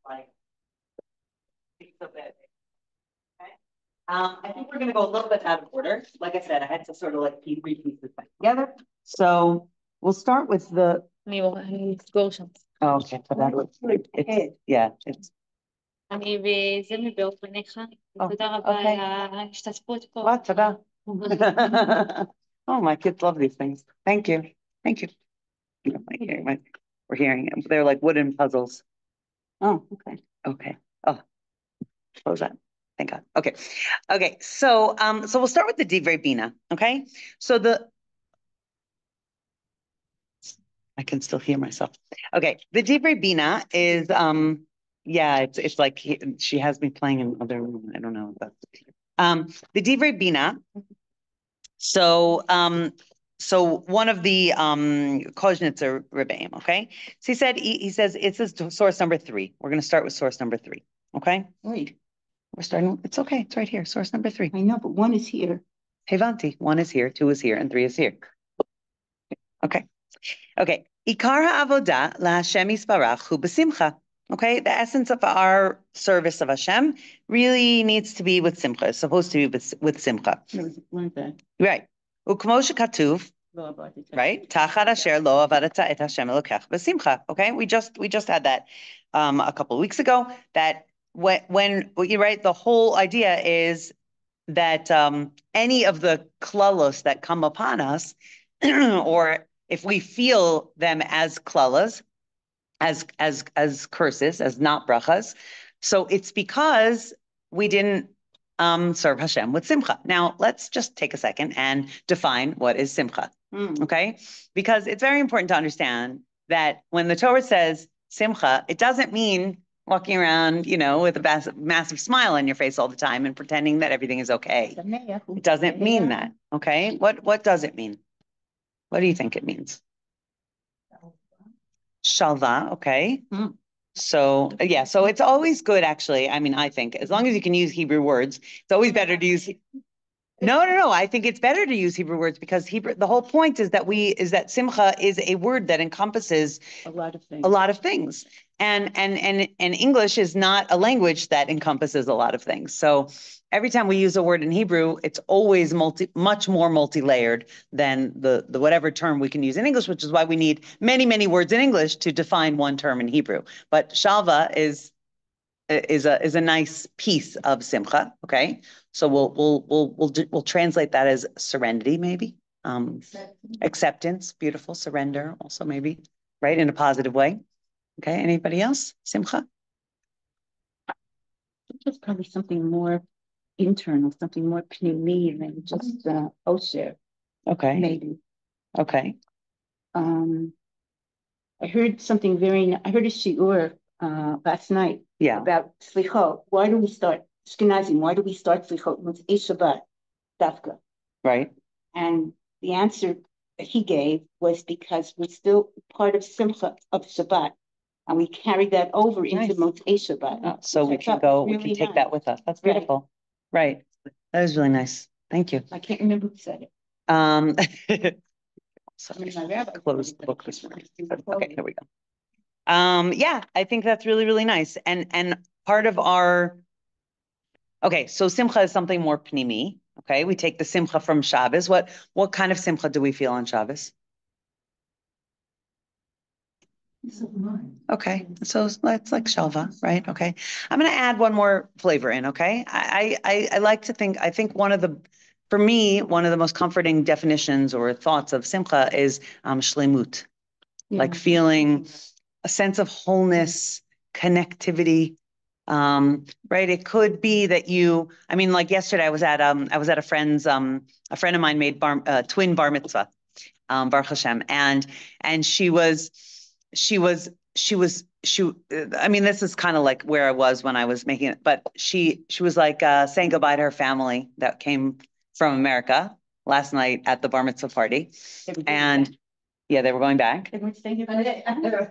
like piece of it. Okay. I think we're going to go a little bit out of order. Like I said, I had to sort of like piece three pieces back together. So we'll start with the. Oh, okay. So that was, yeah. It's. וזה מבאור פניך. תודה רבה על ההשתתפות פה. תודה. Oh, my kids love these things. Thank you. Thank you. We're hearing it. They're like wooden puzzles. Oh, okay. Okay. Oh, close that. Thank God. Okay. Okay. So we'll start with the Divrei Bina. Okay. So I can still hear myself. Okay. The Divrei Bina is, yeah, it's like she has me playing in another room. I don't know. The Divrei Bina. So one of the Koznitzer Rebbeim, okay? So he says it's source number 3. We're going to start with source number 3, okay? Wait. We're starting, it's okay, it's right here, source number 3. I know, but 1 is here. Hevanti, 1 is here, 2 is here, and 3 is here. Okay. Okay. Ikar ha'avodah laHashem yisbarach hu b'simcha. Okay, the essence of our service of Hashem really needs to be with simcha. It's supposed to be with simcha. Right. Ukmo shekatuv. Right. Tachad asher lo avadata et Hashem elokech b'simcha. Okay, we just had that a couple of weeks ago. That when you write, the whole idea is that any of the klalos that come upon us, or if we feel them as klalos, as curses, as not brachas. So it's because we didn't serve Hashem with simcha. Now, let's just take a second and define what is simcha, okay? Because it's very important to understand that when the Torah says simcha, it doesn't mean walking around, with a massive smile on your face all the time and pretending that everything is okay. It doesn't mean that, okay? What does it mean? What do you think it means? Shalva, okay. So yeah, so it's always good, actually. I mean, I think as long as you can use Hebrew words, it's always better to use. No. I think it's better to use Hebrew words because the whole point is that simcha is a word that encompasses a lot of things. And English is not a language that encompasses a lot of things. So every time we use a word in Hebrew, it's always much more multi-layered than the whatever term we can use in English, which is why we need many, many words in English to define one term in Hebrew. But shalva is a nice piece of simcha. Okay, so we'll translate that as serenity, maybe, acceptance, beautiful, surrender, also maybe, right, in a positive way. Okay, anybody else? Simcha? It's probably something more internal, something more pnimi than just osher. Okay. Maybe. Okay. I heard a shiur last night about slichot. Why do we start Ashkenazim? Why do we start slichot with Shabbat, Dafka? Right. And the answer that he gave was because we're still part of Simcha of Shabbat. And we carry that over into Motzei Shabbat. So we can take that with us. That's beautiful. Right. That is really nice. Thank you. I can't remember who said it. Close the book this morning. Okay, here we go. Yeah, I think that's really, really nice. And part of so simcha is something more pnimi. Okay, we take the simcha from Shabbos. What kind of simcha do we feel on Shabbos? Okay, so it's like shalva, right? Okay, I'm going to add one more flavor in. Okay, I like to think. I think for me, one of the most comforting definitions or thoughts of simcha is shlemut, like feeling a sense of wholeness, connectivity. Right? It could be that like yesterday, I was at a friend of mine made twin bar mitzvah, Baruch Hashem, and she was, I mean, this is kind of like where I was when I was making it, but she was like saying goodbye to her family that came from America last night at the bar mitzvah party. And yeah, they were going back.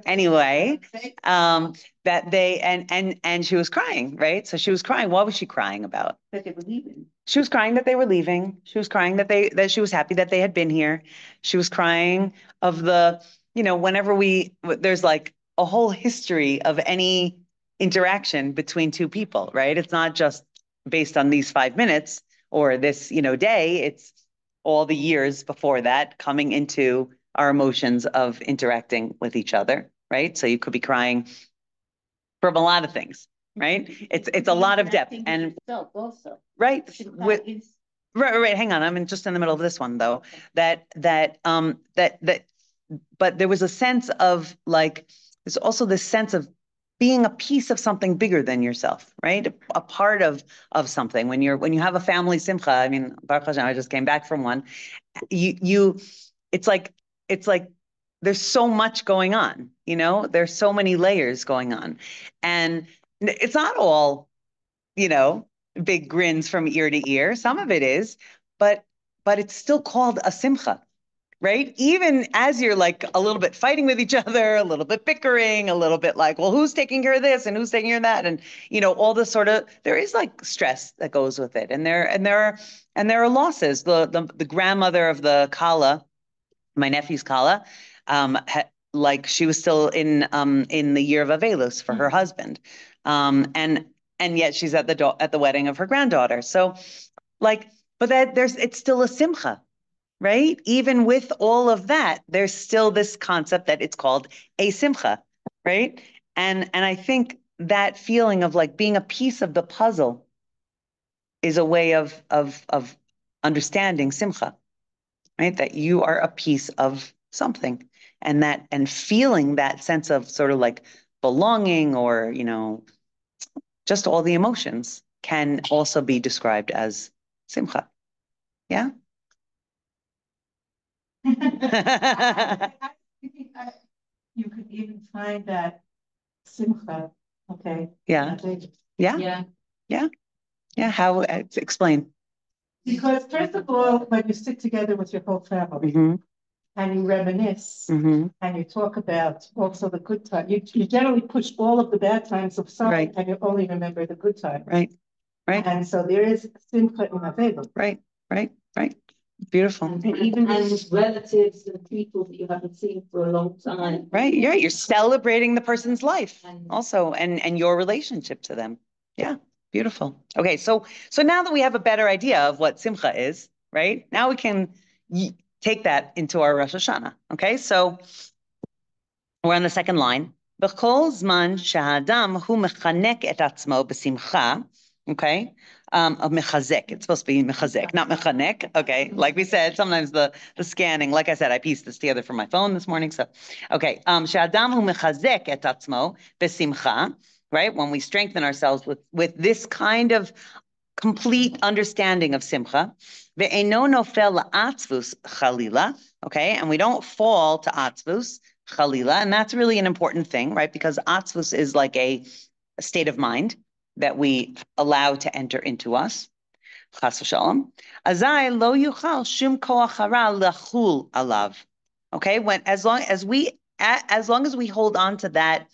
Anyway, that they, and she was crying, right? So she was crying. What was she crying about? That they were leaving. She was crying that they were leaving. She was crying that she was happy that they had been here. She was crying of whenever there's like a whole history of any, interaction between two people, right? It's not just based on these 5 minutes or this, day. It's all the years before that coming into our emotions of interacting with each other, right? So you could be crying from a lot of things, right? It's a lot of depth and also. Right. Right. Hang on. I'm just in the middle of this one though. But there was a sense of like, there's also this sense of being a piece of something bigger than yourself, right? A part of something. When you have a family simcha, I mean, Baruch Hashem, I just came back from one. It's like there's so much going on, there's so many layers going on. And it's not all, big grins from ear to ear. Some of it is, but it's still called a simcha, right? Even as you're like a little bit fighting with each other, a little bit bickering, a little bit like, well, who's taking care of this and who's taking care of that? And, all this sort of, there is like stress that goes with it. And there are losses. The grandmother of the Kala, my nephew's Kala, like she was still in the year of Avelus for her husband. And yet she's at the wedding of her granddaughter. So like, but it's still a simcha, right? Even with all of that, there's still this concept that it's called a simcha, right? And I think that feeling of like being a piece of the puzzle is a way of understanding simcha, right? That you are a piece of something, and feeling that sense of sort of like belonging or, just all the emotions can also be described as simcha. Yeah? You could even find that simcha, okay? Yeah. How? Explain. Because first of all, when you sit together with your whole family and you reminisce and you talk about also the good time, you generally push all of the bad times aside and you only remember the good times. Right. And so there is simcha in Aveda. Right. Beautiful. And even relatives and people that you haven't seen for a long time. Right. Yeah. You're celebrating the person's life also and your relationship to them. Yeah. Beautiful. Okay. So now that we have a better idea of what simcha is, right? Now we can take that into our Rosh Hashanah. Okay. So we're on the second line. B'chol zman shehadam hu mechanek et atzmo b'simcha. Okay. Mechazek. It's supposed to be mechazek, not mechanek. Okay. Like we said, sometimes the scanning, like I said, I pieced this together from my phone this morning. So, okay. Shehadam hu mechazek et atzmo b'simcha. Right? When we strengthen ourselves with this kind of complete understanding of simcha, ve'eno nofel la'atzvus chalila, okay? And we don't fall to atzvus chalila, and that's really an important thing, right? Because atzvus is like a state of mind that we allow to enter into us. Chas v'shalom. Azai lo yuchal shum koach hara lachul alav. Okay? As long as we hold on to that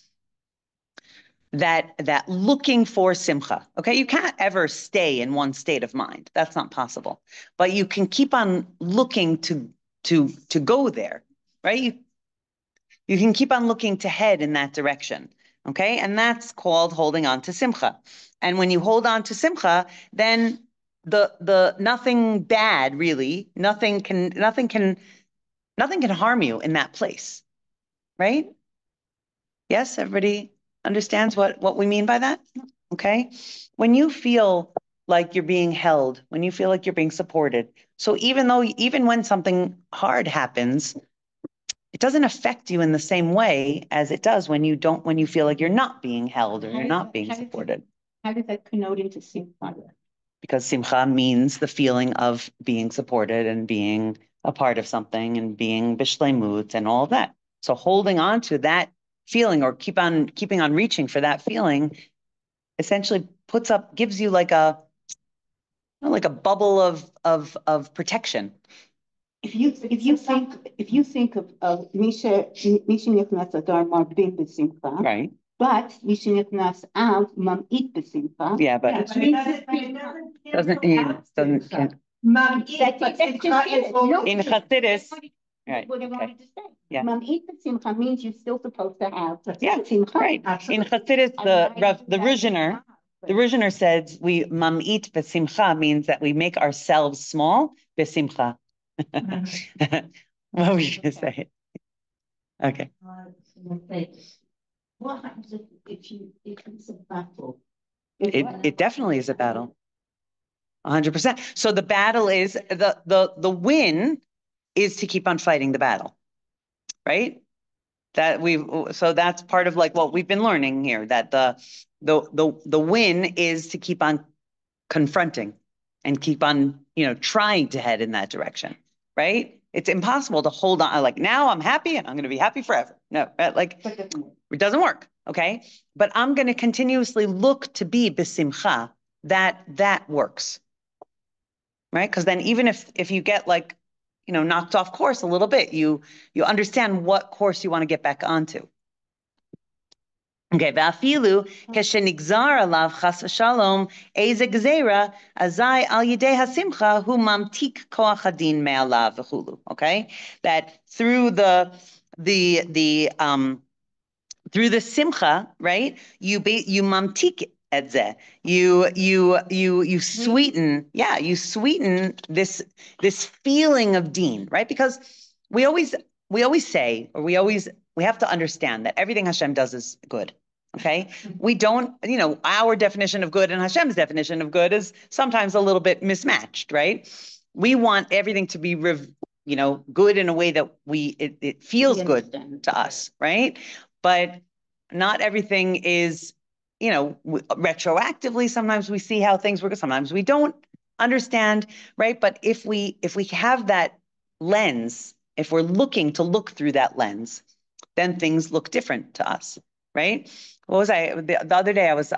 looking for simcha, okay? You can't ever stay in one state of mind. That's not possible. But you can keep on looking to go there, right? You can keep on looking to head in that direction, okay? And that's called holding on to simcha. And when you hold on to simcha, then the nothing bad really, nothing can harm you in that place, right? Yes, everybody understands what we mean by that? Okay. When you feel like you're being held, when you feel like you're being supported. So even when something hard happens, it doesn't affect you in the same way as it does when you feel like you're not being held or you're not being supported. How does that connote into simcha? Because simcha means the feeling of being supported and being a part of something and being bishleimut and all of that. So holding on to that feeling or keeping on reaching for that feeling essentially gives you like a bubble of protection. If you think of Misha Nichnas Adar Marbin B'Simcha, right? But Misha Nichnas Av Mam'it B'Simcha. Yeah, but it doesn't. In Chassidus, Right. What I wanted to say. Yeah. Mam'it b'simcha means you're still supposed to have simcha. Right. In Chassidus, the Rishner says we mam'it b'simcha means that we make ourselves small b'simcha. What were you going to say? Okay. What happens if it's a battle? It definitely is a battle. 100%. So the battle is the win is to keep on fighting the battle, right? So that's part of like what we've been learning here, that the win is to keep on confronting and keep on, trying to head in that direction, right? It's impossible to hold on, like now I'm happy and I'm going to be happy forever. No, like it doesn't work, okay? But I'm going to continuously look to be b'simcha, that works, right? Because then even if you get like, knocked off course a little bit, you understand what course you want to get back onto. Okay, ואפילו כשנגזר עליו חס ושלום איזה גזירה, אזי על ידי השמחה הוא ממתיק כוח הדין מעליו וכולו. Okay, that through the simcha, right? You mamtik at ze. You sweeten, you sweeten this feeling of deen, right? Because we always say, or we have to understand that everything Hashem does is good. Okay, we don't, our definition of good and Hashem's definition of good is sometimes a little bit mismatched, right? We want everything to be good in a way that it feels good to us, right? But not everything is, retroactively. Sometimes we see how things work, sometimes we don't understand, right? But if we have that lens, if we're looking to look through that lens, then things look different to us, right? What was I, the other day I was,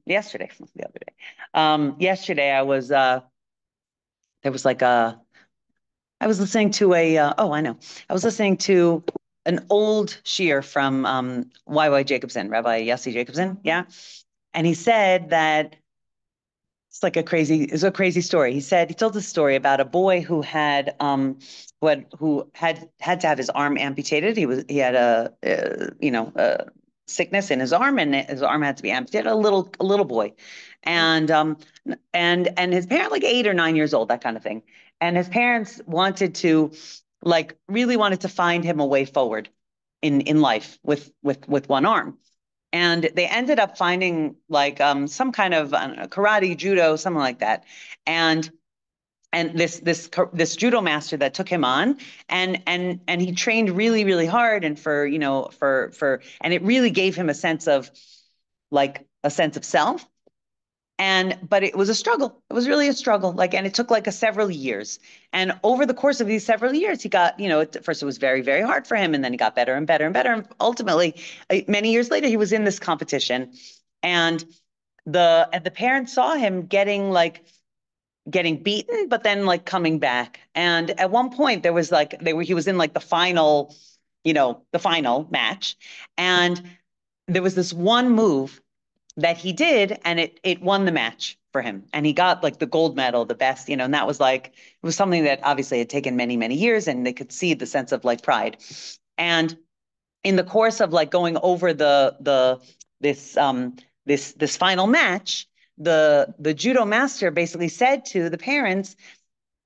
yesterday I was, there was like I was listening to I was listening to an old shiur from Y.Y. Jacobson, Rabbi Yossi Jacobson, yeah? And he said that it's a crazy story. He told a story about a boy who had to have his arm amputated. He had a sickness in his arm, and his arm had to be amputated. A little boy, and his parents, like 8 or 9 years old, that kind of thing. And his parents really wanted to find him a way forward in life with one arm. And they ended up finding some kind of karate, judo, something like that. And this judo master that took him on, and he trained really, really hard, and and it really gave him a sense of self. But it was a struggle. It was really a struggle. And it took several years. And over the course of these several years, he got, at first it was very, very hard for him. And then he got better and better and better. And ultimately, many years later, he was in this competition. And the parents saw him getting beaten, but then coming back. And at one point there was he was in the final, the final match. And there was this one move that he did, and it won the match for him. And he got the gold medal, the best, and that was it was something that obviously had taken many, many years, and they could see the sense of pride. And in the course of going over this final match, the judo master basically said to the parents,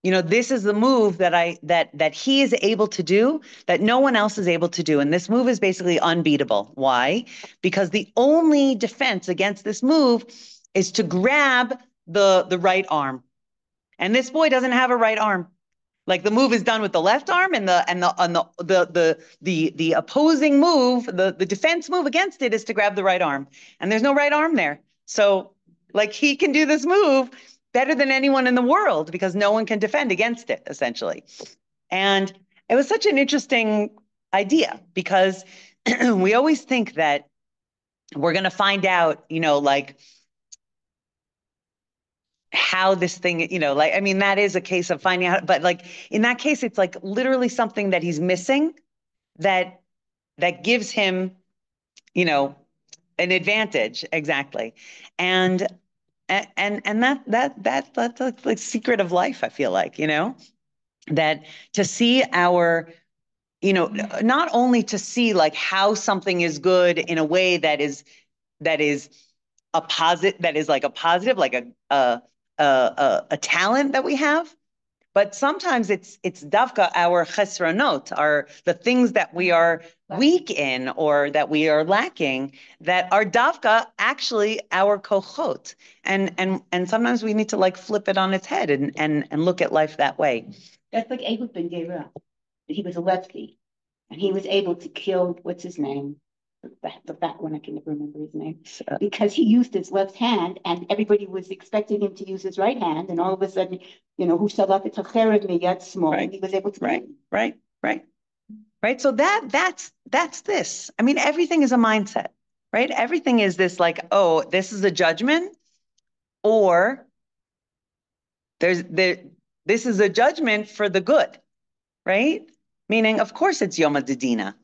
this is the move that he is able to do that no one else is able to do. And this move is basically unbeatable. Why? Because the only defense against this move is to grab the right arm. And this boy doesn't have a right arm. The move is done with the left arm, and the opposing move, the defense move against it is to grab the right arm. And there's no right arm there. So he can do this move better than anyone in the world because no one can defend against it, essentially. And it was such an interesting idea because we always think that we're going to find out, how this thing, that is a case of finding out, but in that case, it's literally something that he's missing that gives him, an advantage. Exactly. And that's the secret of life, I feel that to see our not only to see like how something is good in a way that is a positive, like a talent that we have, but sometimes it's davka our chesronot, the things that we are weak in or that we are lacking, that are davka actually our kochot, and sometimes we need to like flip it on its head and look at life that way. That's like Ehud ben Gera. He was a lefty, and he was able to kill, what's his name? The fat one, I can never remember his name, because he used his left hand, and everybody was expecting him to use his right hand, and all of a sudden, who shabbat it tachered me yet small, and he was able to. Right. So that's this. I mean, everything is a mindset, right? Everything is this like, oh, this is a judgment, or this is a judgment for the good, right? Meaning, of course, it's Yom HaDidina.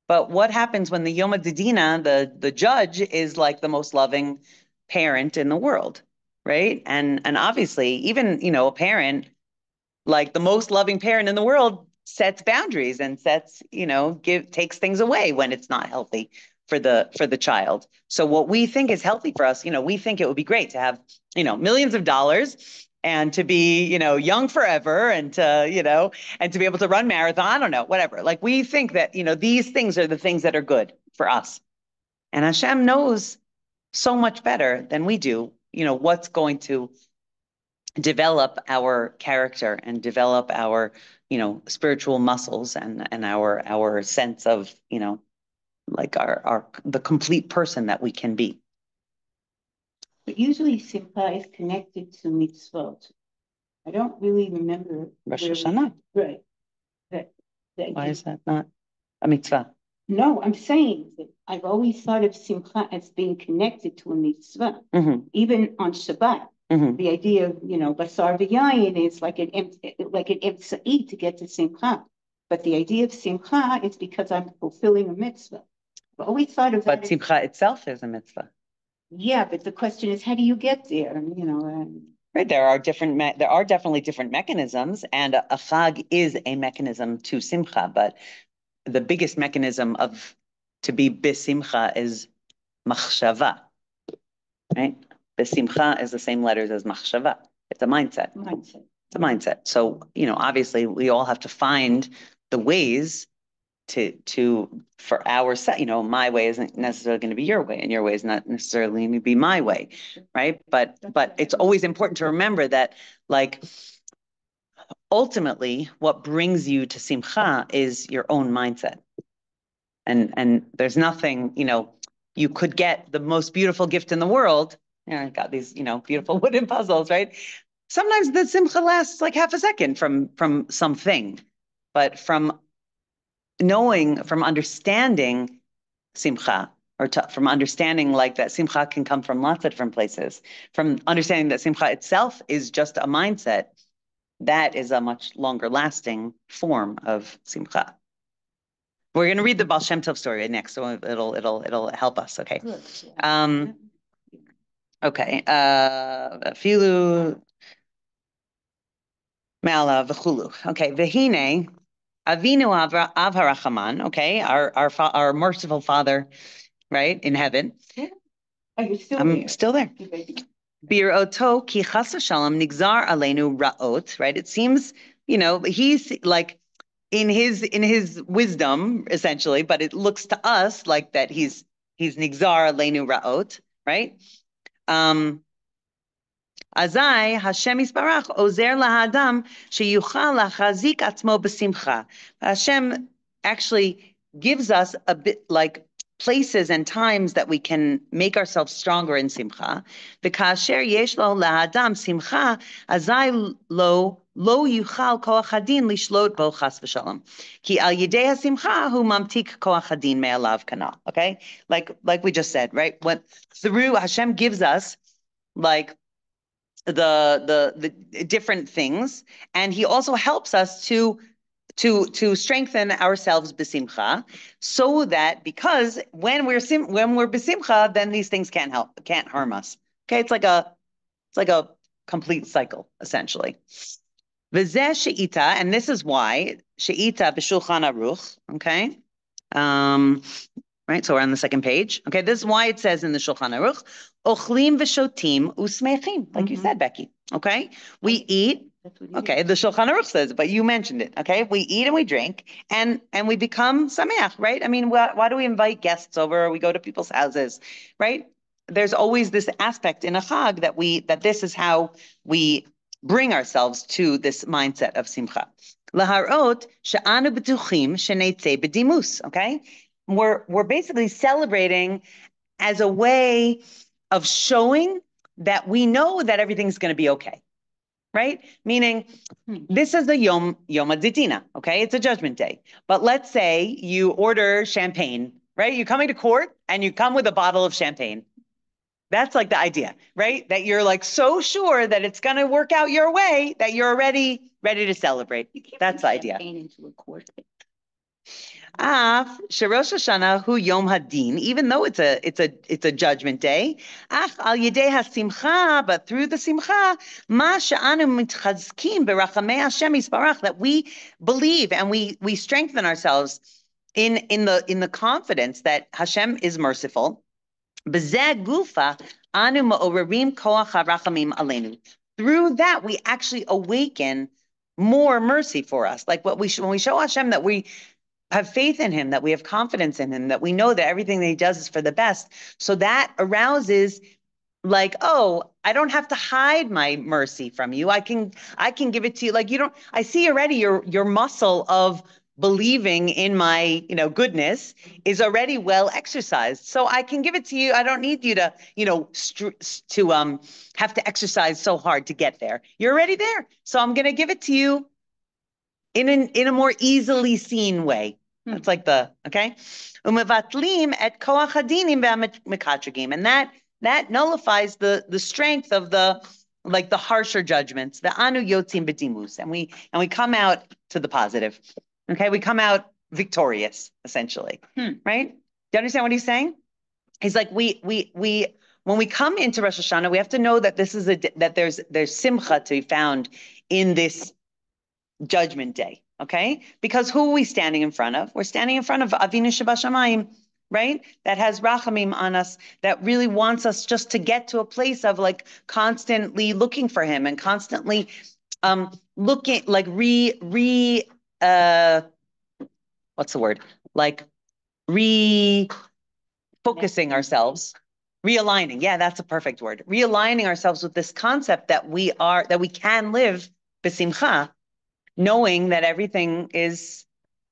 But what happens when the Yom HaDidina, the judge, is like the most loving parent in the world, right? And obviously, even, a parent, like the most loving parent in the world, sets boundaries and takes things away when it's not healthy for the child. So what we think is healthy for us, we think it would be great to have, millions of dollars and to be, young forever and to, and to be able to run marathon, I don't know, whatever. Like we think that, these things are the things that are good for us. And Hashem knows so much better than we do, what's going to develop our character and develop our, spiritual muscles and our sense of, like the complete person that we can be. But usually simcha is connected to mitzvot. I don't really remember. Rosh Hashanah. Right. Why is that not a mitzvah? No, I'm saying that I've always thought of simcha as being connected to a mitzvah. Even on Shabbat. The idea of, basar v'yayin is like an emtsai to get to simcha. But the idea of simcha is because I'm fulfilling a mitzvah. I've always thought of that. But simcha itself is a mitzvah. Yeah, but the question is, how do you get there? Right, there are definitely different mechanisms, and a chag is a mechanism to simcha. But the biggest mechanism to be besimcha is machshava, right? Besimcha is the same letters as machshava. It's a mindset. It's a mindset. So, obviously we all have to find the ways for our set, my way isn't necessarily going to be your way, and your way is not necessarily going to be my way, right? But it's always important to remember that, like, ultimately, what brings you to simcha is your own mindset. And there's nothing, you could get the most beautiful gift in the world. I got these, beautiful wooden puzzles, right? Sometimes the simcha lasts like half a second from something, but from understanding simcha, or from understanding like that simcha can come from lots of different places, from understanding that simcha itself is just a mindset, that is a much longer lasting form of simcha. We're going to read the Baal Shem Tov story next, so it'll help us. Okay. Okay. Filu Mala v'chulu. Okay. V'hine Avinu Av Harachaman. Okay. Our merciful Father, right, in heaven. Are you still I'm there? still there. Bir'oto ki chas v'shalom nigzar aleinu ra'ot. Right. It seems, he's like, in his wisdom, essentially, but it looks to us like that he's nigzar aleinu ra'ot, right? Azai Hashem Yisbarach ozer lahadam sheyuchal lachazik atzmo b'simcha. Hashem actually gives us a bit like places and times that we can make ourselves stronger in simcha. V'kasher yesh lo lahadam simcha azai lo yuchal koach hadin lishlot bo chas v'shalom. Ki al yidei hasimcha hu mamtik koach hadin me'alav kana. Okay, like we just said, right? When through Hashem gives us like the different things, and he also helps us to strengthen ourselves besimcha, so that because when we're besimcha, then these things can't harm us. Okay, it's like a complete cycle essentially. V'zeh she'ita, and this is why, she'ita b'shulchan aruch, okay? Right, so we're on the second page. Okay, this is why it says in the Shulchan Aruch, ochlim v'shotim usmechim, like you said, Becky, okay? We eat, okay, the Shulchan Aruch says, but you mentioned it, okay? We eat and we drink, and we become sameach, right? I mean, why do we invite guests over, or we go to people's houses, right? There's always this aspect in a chag that this is how we bring ourselves to this mindset of simcha. Laharot she'anu b'tuchim shenetzeh b'dimus, okay? We're basically celebrating as a way of showing that we know that everything's going to be okay, right? Meaning, this is the Yom HaDidina, okay? It's a judgment day. But let's say you order champagne, right? You're coming to court and you come with a bottle of champagne. That's like the idea, right? That you're like so sure that it's going to work out your way that you're already ready to celebrate. That's the idea. Into a court. Sherosh Hashanah hu Yom Hadin, even though it's a judgment day. Al yedei hasimcha, but through the simcha, ma she'anu mitchazkim berachamei Hashem yisbarach, that we believe and we strengthen ourselves in the confidence that Hashem is merciful. B'zeh gufa anu ma'orerim koach harachamim aleinu. Through that, we actually awaken more mercy for us. Like when we show Hashem that we have faith in him, that we have confidence in him, that we know that everything that he does is for the best. So that arouses like, oh, I don't have to hide my mercy from you. I can give it to you. Like I see already your muscle of believing in my, goodness is already well exercised. So I can give it to you. I don't need you to, have to exercise so hard to get there. You're already there. So I'm going to give it to you in a more easily seen way. That's like okay. Umevatlim et koach hadinim v'mekatrigim, and that nullifies the strength of the harsher judgments. The anu yotzim b'dimus, and we come out to the positive. Okay, we come out victorious, essentially. Right? Do you understand what he's saying? He's like we when we come into Rosh Hashanah, we have to know that this is that there's simcha to be found in this judgment day. Okay, because who are we standing in front of? We're standing in front of Avinu Shebashamayim, right? That has rachamim on us, that really wants us just to get to a place of like constantly looking for him and constantly looking like what's the word? Like refocusing ourselves, realigning. Yeah, that's a perfect word. Realigning ourselves with this concept that we can live b'simcha, knowing that everything is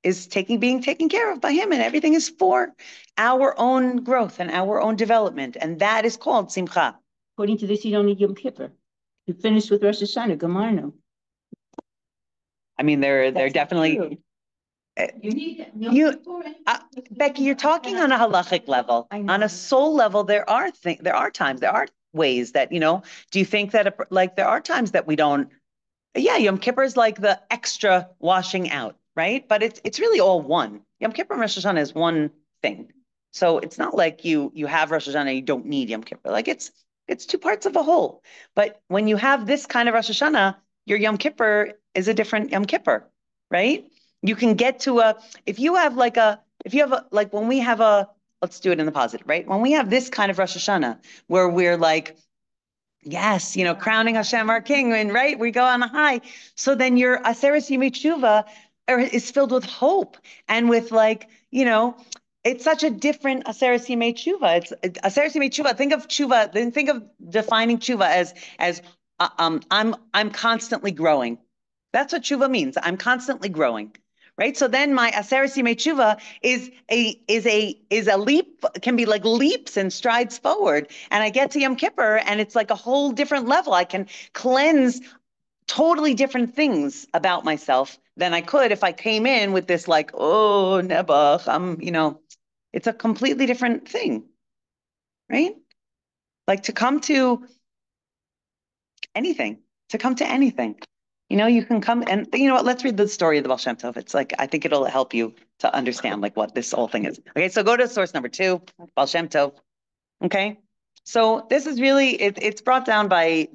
being taken care of by him, and everything is for our own growth and our own development, and that is called simcha. According to this, you don't need Yom Kippur. You finished with Rosh Hashanah, Gamarno. I mean, they're definitely. True. You need Becky, you're talking on a halachic level. On a soul level, there are times, there are ways that Do you think that there are times that we don't? Yeah, Yom Kippur is like the extra washing out, right? But it's really all one. Yom Kippur and Rosh Hashanah is one thing. So it's not like you have Rosh Hashanah, you don't need Yom Kippur. Like it's two parts of a whole. But when you have this kind of Rosh Hashanah, your Yom Kippur is a different Yom Kippur, right? You can get to let's do it in the positive, right? When we have this kind of Rosh Hashanah, where we're like, yes, crowning Hashem our King, and right, we go on a high. So then your Aseres Yemei Tshuva is filled with hope and with it's such a different Aseres Yemei Tshuva. It's Aseres Yemei Tshuva. Think of tshuva. Then think of defining tshuva as I'm constantly growing. That's what tshuva means. I'm constantly growing. Right. So then my Aseres Yemei Tshuva is a leap, can be like leaps and strides forward. And I get to Yom Kippur and it's like a whole different level. I can cleanse totally different things about myself than I could if I came in with this like, oh, Nebuch, it's a completely different thing. Right. Like to come to anything. You can come and, let's read the story of the Baal Shem Tov. It's like, I think it'll help you to understand like what this whole thing is. Okay, so go to source number 2, Baal Shem Tov. Okay, so this is really, it's brought down by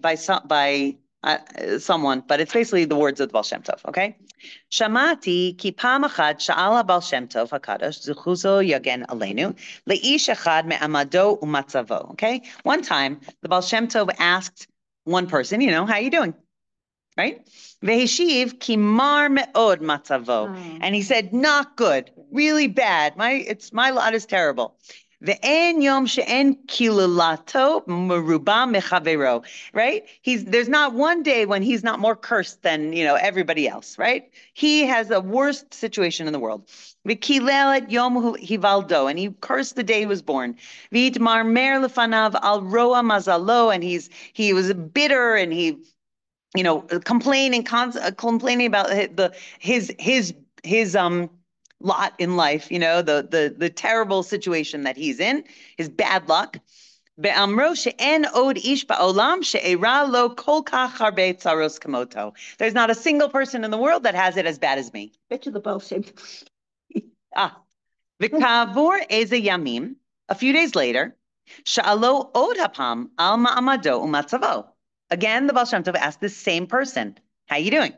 someone, but it's basically the words of the Baal Shem Tov, okay? Shamati ki pam achad sha'ala Baal Shem Tov HaKadosh zuchuzo yagen aleinu leish echad me'amado u'matzavo, okay? One time, the Baal Shem Tov asked one person, how you doing? Right? Veheshiv ki mar me'od matzavo. And he said, not good, really bad. My lot is terrible. Ve'en yom she'en kilulato meruba mechavero. Right? There's not one day when he's not more cursed than, everybody else, right? He has the worst situation in the world. V'kilel yom hivaldo, and he cursed the day he was born. V'itmar mer lefanav al roa mazalo, and he was bitter, and he complaining about his lot in life, the terrible situation that he's in, his bad luck. There's not a single person in the world that has it as bad as me. Bet you the Baal Shem. V'kavor eze yamim, a few days later, sha'alo od hapam al ma'amado u'matzavo. Again, the Baal Shem Tov asked the same person, how you doing?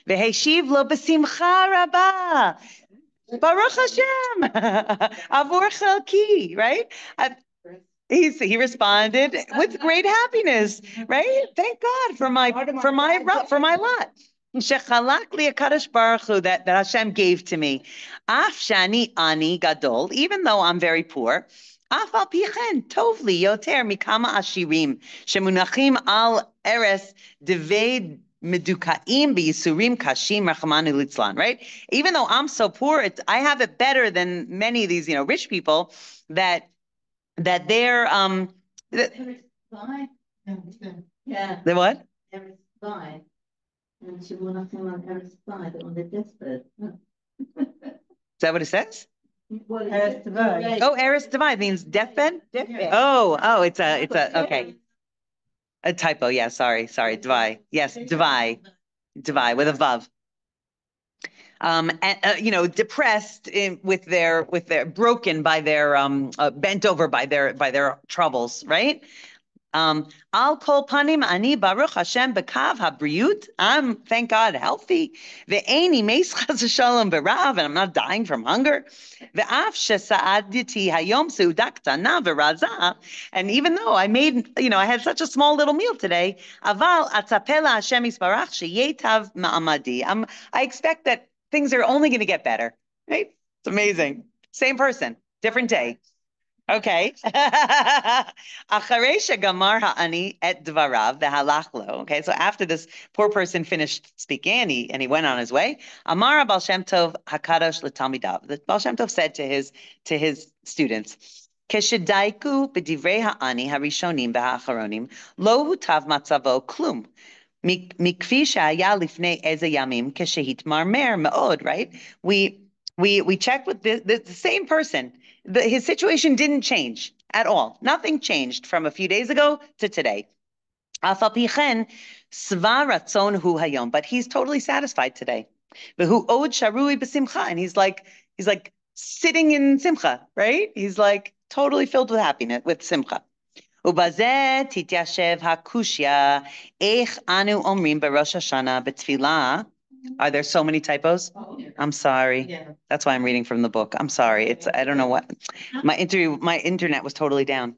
V'heshiv lo b'simcha rabba. Baruch Hashem. Avur chelki, right? He responded with great happiness, right? Thank God for my lot. Shechalak li HaKadosh Baruch Hu, that Hashem gave to me. Af shani ani gadol, even though I'm very poor. Af al pichen tov li yoter mikama ashirim shemunachim al eres devei medukaim b'yisurim kashim rachamanu litzlan. Right? Even though I'm so poor, I have it better than many of these, rich people that they're Yeah. The what? Eris died, and she won up on Eris died on the deathbed. Is that what it says? Eris Divide. Oh, Eris Divide means deathbed? Deathbed. Oh, it's a okay. A typo, yeah, sorry, Divide. Yes, Divide with a vav. And depressed with their broken by their bent over by their troubles, right? Al kol panim ani baruch Hashem bekav habriut. I'm, thank God, healthy. Ve'eni meis chas v'shalom b'rav, and I'm not dying from hunger. Ve'af shesa'aditi hayom seuda ktana v'raza, and even though I made, I had such a small little meal today, aval atzapeh Hashem yisbarach sheyetav ma'amadi. I expect that things are only going to get better, right? It's amazing. Same person, different day. Okay. Okay, so after this poor person finished speaking and he went on his way, Amar Baal Shem Tov HaKadosh l'talmidav. The Baal Shem Tov said to his students, Keshedaiku b'divrei ha'ani harishonim v'ha'acharonim lo hutav matzavo klum. Mikfi shaya lifnei eze yamim keshehitmar mer me'od, right? We checked with the same person. His situation didn't change at all. Nothing changed from a few days ago to today. But he's totally satisfied today. And he's like sitting in simcha, right? He's like totally filled with happiness, with simcha. Ubazeh tityashev hakushya ech anu omrim berosh Hashana betfilah. Are there so many typos? I'm sorry. Yeah. That's why I'm reading from the book. I'm sorry. I don't know what. My internet was totally down.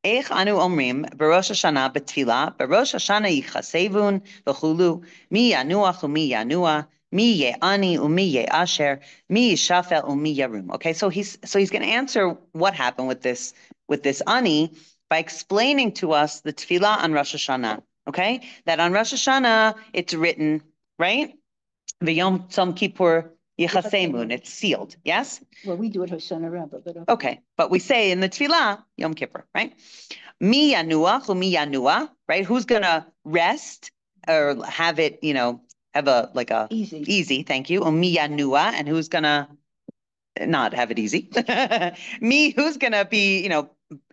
Eich anu omrim berosh Hashana betfilah berosh Hashana yichasevun v'chulu mi yanuach u'mi yanua mi ye'ani u'mi ye'asher mi yishafel u'mi yarum. Okay, so he's going to answer what happened with this ani by explaining to us the tefillah on Rosh Hashanah. Okay, that on Rosh Hashanah it's written, right? V'yom tzom kippur yichasemun. It's sealed. Yes. Well, we do it Hoshana Rabbah, but okay. But we say in the tefillah Yom Kippur, right? Mi yanuach u'mi yanua, right? Who's gonna rest or have it, have a easy. Thank you. U'mi yanua, and who's gonna not have it easy? Who's gonna be,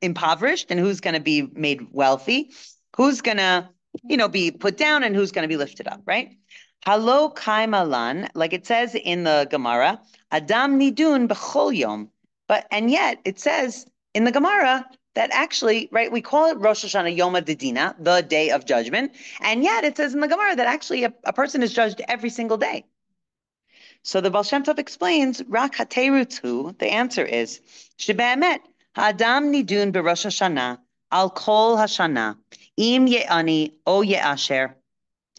impoverished, and who's gonna be made wealthy? Who's gonna, be put down, and who's gonna be lifted up, right? Halo kaimalan, like it says in the Gemara, Adam nidun b'chol yom. And yet it says in the Gemara that actually, right, we call it Rosh Hashanah Yom HaDidina, the day of judgment, and yet it says in the Gemara that actually a person is judged every single day. So the Baal Shem Tov explains, Rak HaTeirutz, the answer is, Shebe'emet, Ha'adam nidun b'Rosh Hashanah, al kol Hashanah, im ye'ani o ye'asher,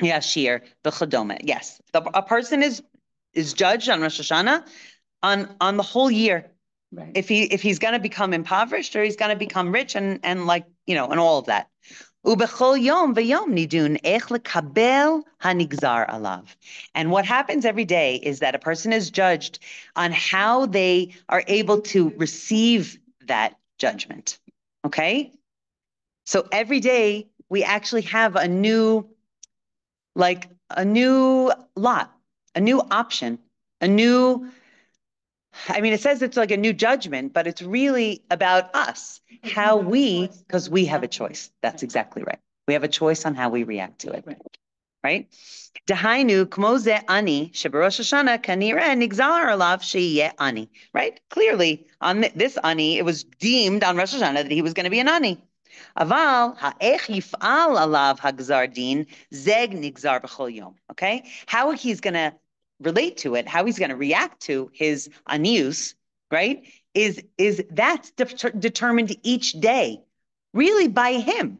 yashir v'chodome. Yes, a person is judged on Rosh Hashanah on the whole year. Right. If he's going to become impoverished or he's going to become rich and like, and all of that. Ubechol yom v'yom nidun ech lekabel hanigzar alav. And what happens every day is that a person is judged on how they are able to receive that judgment. Okay? So every day we actually have a new lot, a new option, it says it's like a new judgment, but it's really about us, because we have a choice. That's exactly right. We have a choice on how we react to it, right? Dahainu kmoze ani sheberosh Hashanah kanireh nigzar alav sheyeh ani, right? Clearly, on this ani, it was deemed on Rosh Hashanah that he was going to be an ani. Aval ha'ech yif'al alav hagzar din zeg nigzar b'chol yom. Okay, how he's going to relate to it, how he's going to react to his anius, right? Is that's determined each day, really by him,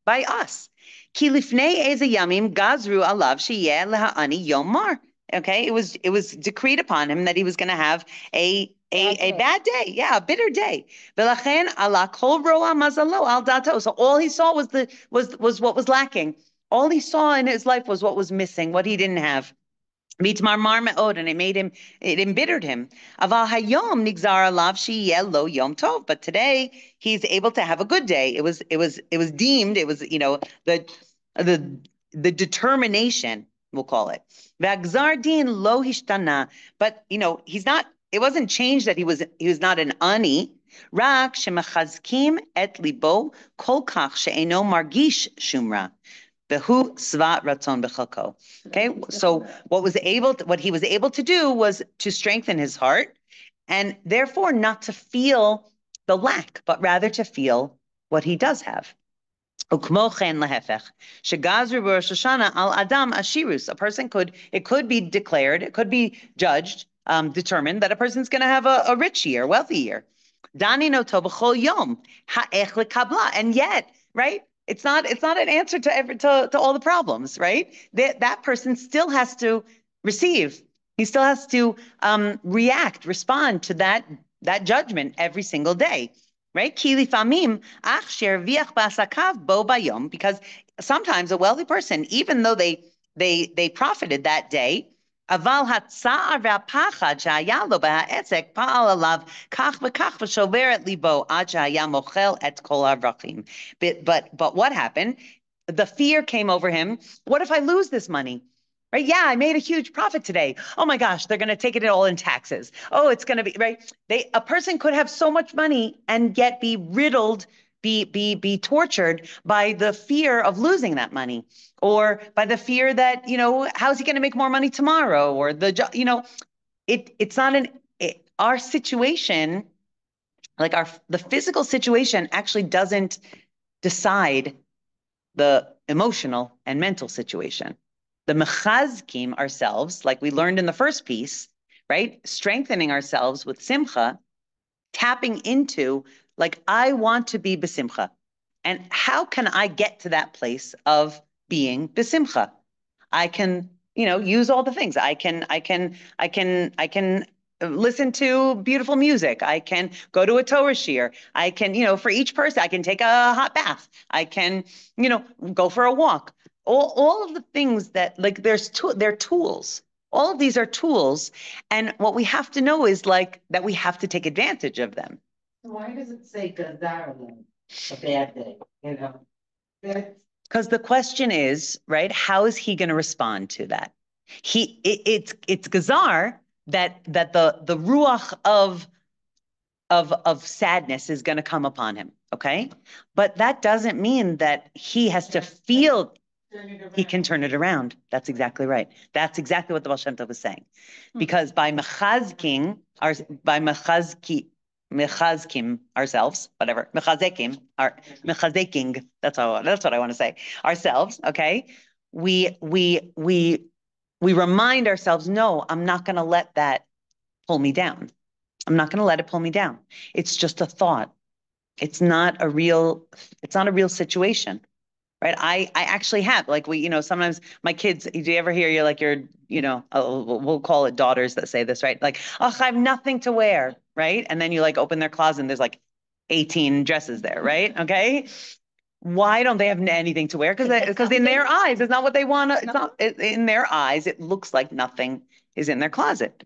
by us. Ki lifnei eze yamim gazru alav sheyeh leha'ani yom mar. Okay, it was decreed upon him that he was going to have a bad day, a bitter day. V'lachen ala kol roa mazalo al dato. So all he saw was what was lacking. All he saw in his life was what was missing, what he didn't have. Mitmar me'od, and it embittered him. Aval hayom nigzar alav sheyeh lo yom tov. But today he's able to have a good day. It was deemed. It was the determination, we'll call it. V'agzar din lo hishtana. But he's not. It wasn't changed that he was not an ani. Rak shemachazkim et libo kol kach she'eno margish shumra. Behu svat ratzon b'chalko. Okay, so what he was able to do was to strengthen his heart, and therefore not to feel the lack, but rather to feel what he does have. Ukmo chen lehefech shegazru b'Rosh Hashanah al adam ashirus. It could be declared, it could be judged, determined that a person's going to have a rich year, wealthy year. Dani noto b'chol yom ha'ech lekabla, and yet, right? It's not an answer to all the problems, right? That person still has to receive. He still has to respond to that judgment every single day, right? Because sometimes a wealthy person, even though they profited that day, אבל הצער והפחד שהיה לו בהעסק פעל עליו כך וכך ושובר את ליבו עד שהיה מוכל את כל הרווחים. But what happened? The fear came over him. What if I lose this money? Right? Yeah, I made a huge profit today. Oh my gosh, they're going to take it all in taxes. Oh, it's going to be, right? A person could have so much money and yet be riddled, be tortured by the fear of losing that money, or by the fear that, how's he going to make more money tomorrow? Or it's not our situation, like the physical situation actually doesn't decide the emotional and mental situation. The mechazkim ourselves, like we learned in the first piece, right? Strengthening ourselves with simcha, tapping into, like, I want to be besimcha. And how can I get to that place of being besimcha? I can, use all the things. I can listen to beautiful music. I can go to a Torah shiur. I can, for each person, I can take a hot bath. I can, go for a walk. All of the things that, like, they're tools. All of these are tools. And what we have to know is, like, that we have to take advantage of them. Why does it say gazar, a bad day? Because the question is, right, how is he going to respond to that? It's gazar that the ruach of sadness is going to come upon him, okay? But that doesn't mean that he has to feel he can turn it around. That's exactly right. That's exactly what the Baal Shem Tov was saying. Because by mechazking, mechazkim ourselves, whatever, mechazekim, mechazeking, that's what I want to say, ourselves, okay? We remind ourselves, no, I'm not going to let that pull me down. I'm not going to let it pull me down. It's just a thought. It's not a real situation. Right. I actually have, like, sometimes my kids, do you ever hear we'll call it daughters that say this, right? Like, oh, I have nothing to wear. Right. And then you like open their closet and there's like 18 dresses there. Right. Okay. Why don't they have anything to wear? Because in their eyes, it's not what they want. It's not in their eyes. It looks like nothing is in their closet.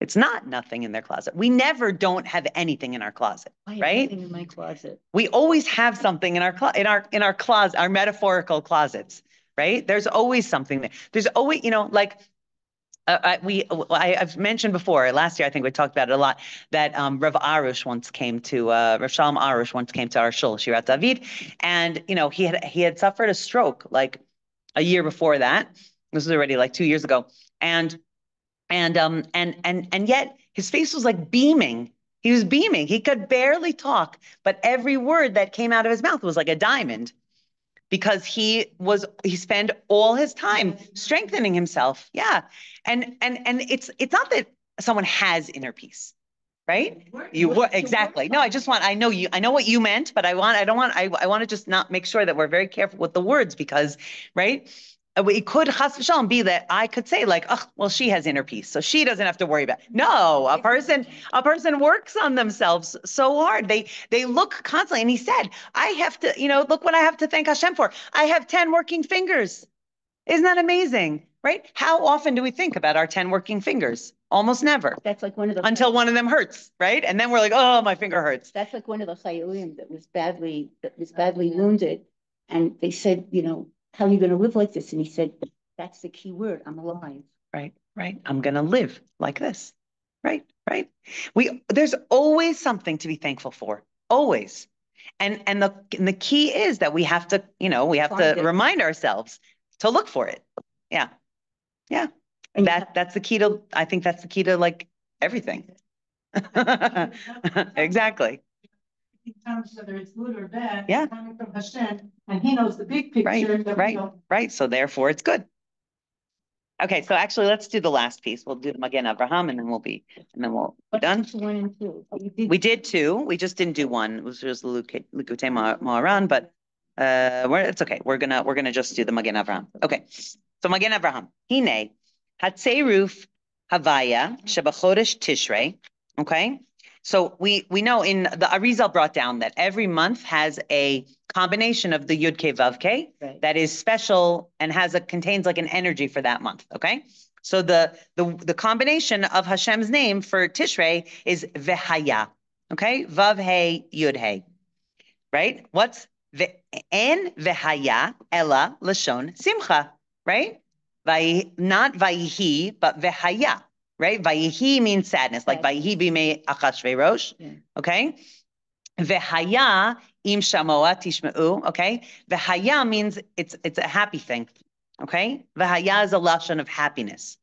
It's not nothing in their closet. We never don't have anything in our closet, right? I have nothing in my closet. We always have something in our closet, our metaphorical closets, right? There's always something there. There's always, I've mentioned before, last year I think we talked about it a lot, that Rav Shalom Arush once came to our shul, Shirat David, and he had suffered a stroke like a year before that. This was already like 2 years ago, and yet his face was like beaming. He was beaming. He could barely talk, but every word that came out of his mouth was like a diamond, because he spent all his time strengthening himself. Yeah. And it's not that someone has inner peace, right? Exactly. No, I know what you meant, but I want to just not make sure that we're very careful with the words, because, right? It could chas v'shalom be that I could say like, oh, well, she has inner peace, so she doesn't have to worry about it. No, a person works on themselves so hard. They look constantly. And he said, I have to, look what I have to thank Hashem for. I have 10 working fingers. Isn't that amazing, right? How often do we think about our 10 working fingers? Almost never. That's like until one of them hurts, right? And then we're like, oh, my finger hurts. That's like one of the chayyulim that was badly wounded. And they said, how are you going to live like this? And he said, that's the key word. I'm alive. Right. I'm going to live like this. Right. There's always something to be thankful for. Always. And the key is that we have to, remind ourselves to look for it. Yeah. And that's the key to, I think that's the key to like everything. Exactly. Whether it's good or bad, yeah, coming from Hashem, and He knows the big picture. Right. So therefore, it's good. Okay, so actually, let's do the last piece. We'll do the Magen Avraham, and then we'll be done. 1 and 2. We did 2. We just didn't do 1. It was just Likutei Moharan, but it's okay. We're gonna just do the Magen Avraham. Okay, so Magen Avraham. Hine Hatzeiruf Havaya Shebachodesh Tishrei. Okay. So we know in the Arizal brought down that every month has a combination of the Yud K Vav K that is special and contains like an energy for that month. Okay, so the combination of Hashem's name for Tishrei is Vehaya. Okay, Vav Hey Yud Hey. Right? What's En Vehaya Ella Lashon Simcha? Right? Not Vayihi, but Vehaya. Right? Vayihi means sadness, like Vayihi b'mei Achashverosh. Okay? Vehaya im shamoa tishmeu. Okay? Vehaya means it's a happy thing. Okay? Vehaya is a lashon of happiness.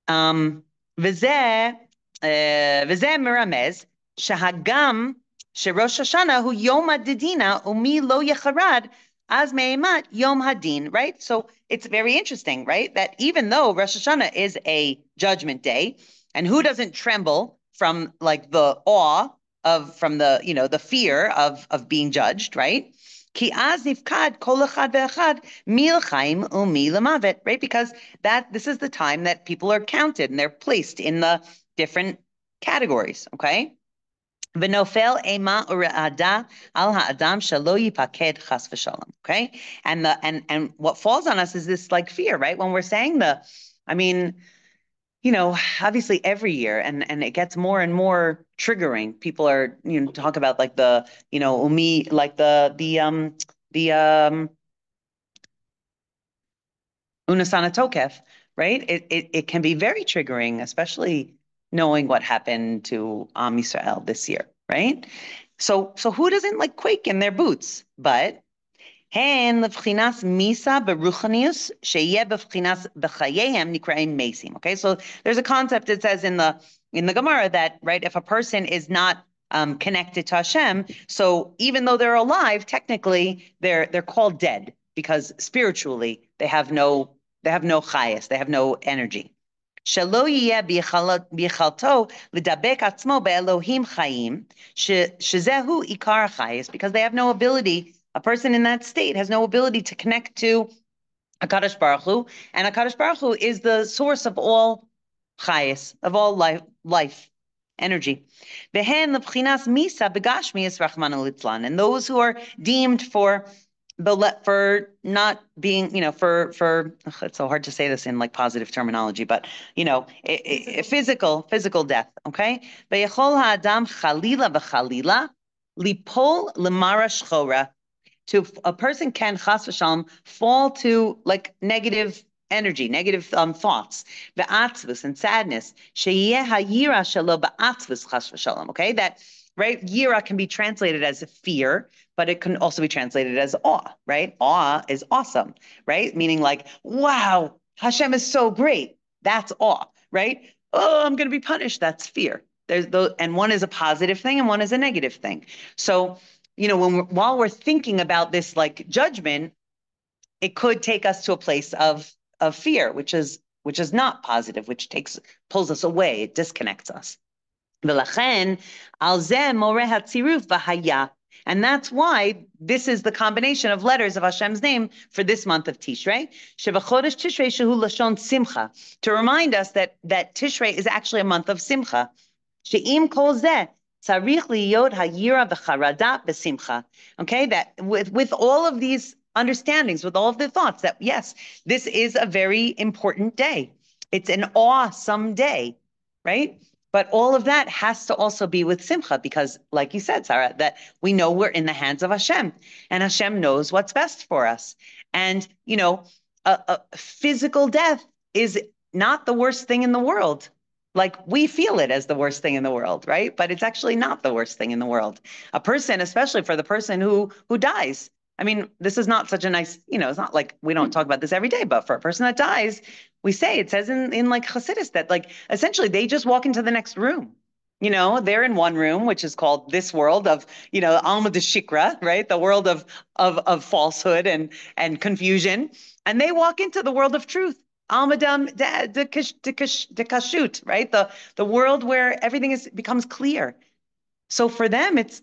V'zeh miramez shahagam sherosh Shoshana hu yom hadidina umi lo yecharad as me'emat yom hadin, right? So it's very interesting, right? That even though Rosh Hashanah is a judgment day, and who doesn't tremble from like the awe from the fear of being judged, right? Ki az nifkad kol echad ve'echad mil chaim u'mil lemavet, right? Because this is the time that people are counted and they're placed in the different categories, okay? V'nofel ema u're'ada al ha'adam shelo yipaked chas v'shalom. Okay, and what falls on us is this like fear, right? When we're saying obviously every year, and it gets more and more triggering. People are talk about like the umi, like the unasana tokef, right? It can be very triggering, especially knowing what happened to Am Yisrael this year, right? So who doesn't like quake in their boots? But הן לבחינת מיסה ברוחניus, שיהיה בבחינת בחייהם נקראים mesim. Okay, so there's a concept that says in the Gemara that, right, if a person is not connected to Hashem, so even though they're alive, technically they're called dead because spiritually they have no chayas, they have no energy. שלא יהיה ביכולתו לדבק עצמו באלוהים חיים, שזהו עיקר החייס, because they have no ability, a person in that state has no ability to connect to HaKadosh Baruch Hu, and HaKadosh Baruch Hu is the source of all chayes, of all life, energy. V'hen lebchinas misa begashmius rachmana litzlan, and those who are deemed for not being, for it's so hard to say this in like positive terminology, but physical death. Okay, v'yechol ha'adam chalila v'chalila lipol lemara shchora. To a person can chas v'shalom fall to like negative energy, negative thoughts, ve'atzvus and sadness. Sheyeh hayira shelo ba'atzvus chas v'shalom. Okay, that right? Yira can be translated as a fear, but it can also be translated as awe. Right? Awe is awesome. Right? Meaning like, wow, Hashem is so great. That's awe. Right? Oh, I'm going to be punished. That's fear. And one is a positive thing and one is a negative thing. So, while we're thinking about this like judgment, it could take us to a place of fear, which is not positive, which pulls us away, it disconnects us. And that's why this is the combination of letters of Hashem's name for this month of Tishrei. To remind us that Tishrei is actually a month of Simcha. Okay, that with all of these understandings, with all of the thoughts that yes, this is a very important day. It's an awesome day, right? But all of that has to also be with simcha because, like you said, Sarah, that we know we're in the hands of Hashem and Hashem knows what's best for us. And, a physical death is not the worst thing in the world. Like we feel it as the worst thing in the world, right? But it's actually not the worst thing in the world. A person, especially for the person who dies. I mean, this is not such a nice, it's not like we don't talk about this every day, but for a person that dies, we say, it says in like Hasidus that like, essentially they just walk into the next room. They're in one room, which is called this world of, Alma de Shikra, right? The world of falsehood and confusion. And they walk into the world of truth. Almadam de kashut, right? The world where everything becomes clear. So for them, it's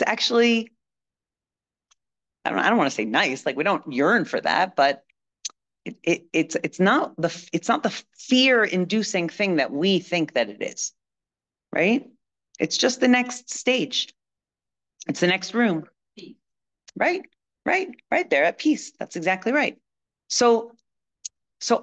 actually, I don't want to say nice, like we don't yearn for that, but it's not the fear-inducing thing that we think that it is, right? It's just the next stage. It's the next room. Right there at peace. That's exactly right. So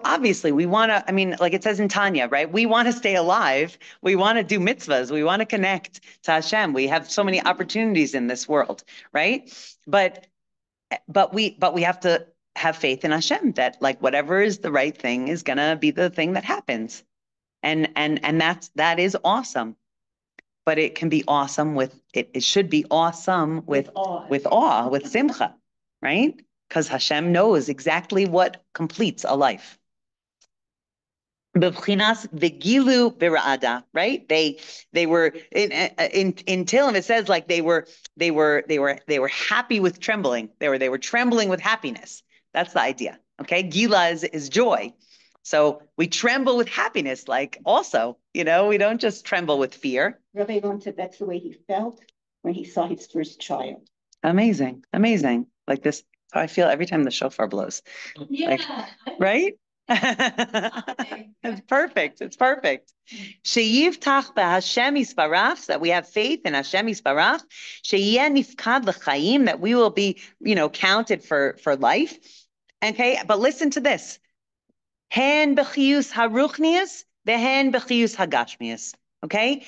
obviously we want to, like it says in Tanya, right? We want to stay alive. We want to do mitzvahs. We want to connect to Hashem. We have so many opportunities in this world, right? But we have to have faith in Hashem that like whatever is the right thing is going to be the thing that happens. And that is awesome. But it can be awesome it should be awesome with awe, with simcha, right? Because Hashem knows exactly what completes a life. B'bchinas v'gilu b'ra'ada, right? They were in Tehillim. It says like they were happy with trembling. They were trembling with happiness. That's the idea. Okay, Gila is joy. So we tremble with happiness. Like also, we don't just tremble with fear. Rabbi said that's the way he felt when he saw his first child. Amazing. Like this. How I feel every time the shofar blows. Yeah. Right? It's perfect. Sheyivtach b'Hashem yisparach, that we have faith in Hashem yisparach. Sheyeh nifkad l'chaim, that we will be, counted for life. Okay, but listen to this. Hen b'chiyus haruchnius, v'hen b'chiyus hagashmius. Okay,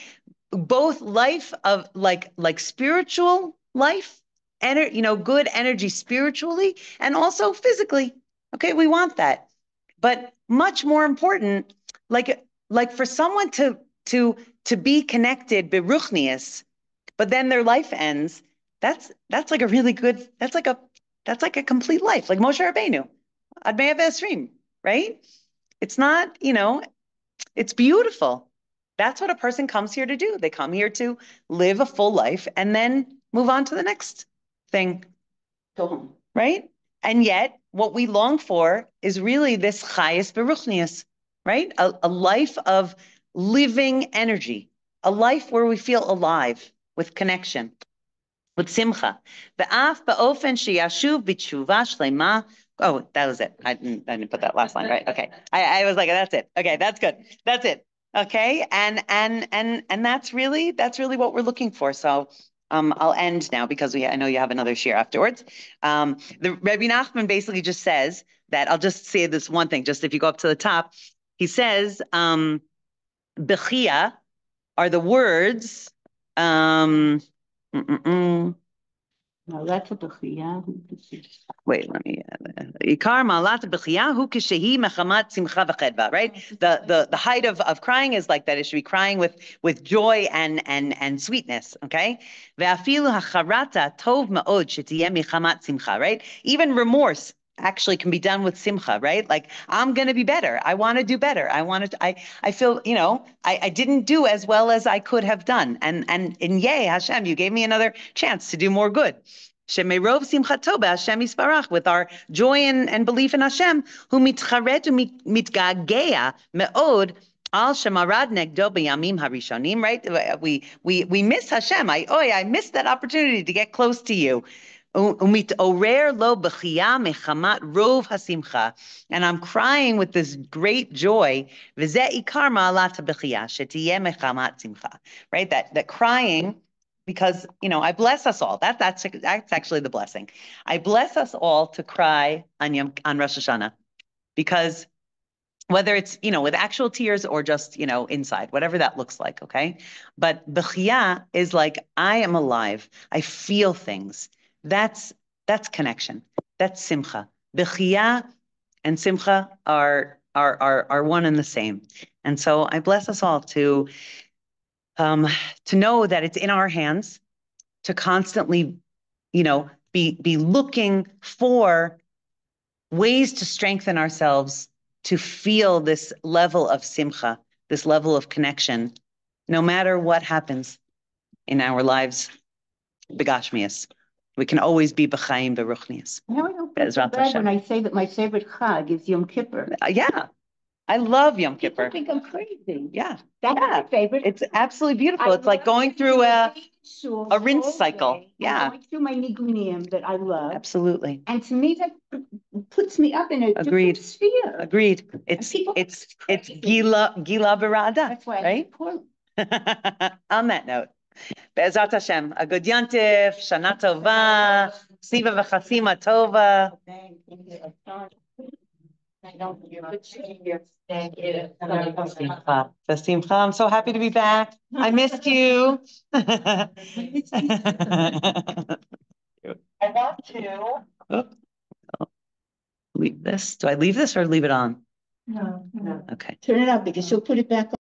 both life of like spiritual life. Good energy spiritually and also physically. Okay, we want that. But much more important, like for someone to be connected beruchnius, but then their life ends, that's like a really good, that's like a complete life, like Moshe Rabbeinu, Ad Mea V'Esrim, right? It's not, it's beautiful. That's what a person comes here to do. They come here to live a full life and then move on to the next thing. Go home. Right? And yet, what we long for is really this chayas beruchnius, right? A life of living energy, a life where we feel alive with connection, with simcha. Ve'af ba'ofen sheyashuv b'tshuva shlema. Oh, that was it. I didn't put that last line right. Okay, I was like, that's it. Okay, that's good. That's it. Okay, and that's really what we're looking for. So. I'll end now because I know you have another shir afterwards. The Rabbi Nachman basically just says that, I'll just say this one thing, just if you go up to the top, he says, Bechia are the words, No, that's a bechia. wait, let me, Ikar malat bechiyahu kishehi mechamat simcha v'chedva, right? The height of crying is like that. It should be crying with joy and sweetness, okay? Ve'afilu hacharata tov ma'od shetiyeh mechamat simcha, right? Even remorse actually can be done with simcha, right? Like, I'm going to be better. I want to do better. I feel, I didn't do as well as I could have done. And yay, Hashem, you gave me another chance to do more good. Shemerov simchato beHashem yisparach, with our joy and belief in Hashem, who mitcharet umitgagea meod al shemarad negdo b'yamim harishonim, right? We miss Hashem. I missed that opportunity to get close to you. Umitorer lo b'chia mechamat rov hasimcha, and I'm crying with this great joy. V'zeh ikar ma'alat b'chia shetiyeh mechamat simcha, right? That crying. Because, I bless us all. That's actually the blessing. I bless us all to cry on Rosh Hashanah, because whether it's, with actual tears or just, inside, whatever that looks like, okay? But bechia is like, I am alive. I feel things. That's connection. That's simcha. Bechia and simcha are one and the same. And so I bless us all to know that it's in our hands to constantly, be looking for ways to strengthen ourselves, to feel this level of simcha, this level of connection, no matter what happens in our lives. Begashmias. We can always be b'chaim beruchnias. I don't feel bad when I say that my favorite chag is Yom Kippur. Yeah. I love Yom Kippur. People think I'm crazy. Yeah. That's my favorite. It's absolutely beautiful. It's like going through a rinse cycle. Yeah. Going through my nigunim that I love. Absolutely. And to me, that puts me up in a different sphere. Agreed. It's gila berada. That's why right? On that note, Be'ezrat Hashem, a good yontif, Shana Tova, Siva v'chasima Tova. Thank you. Simcha. I'm so happy to be back. I missed you. I want to. Leave this. Do I leave this or leave it on? No. Okay. Turn it up because she'll put it back on.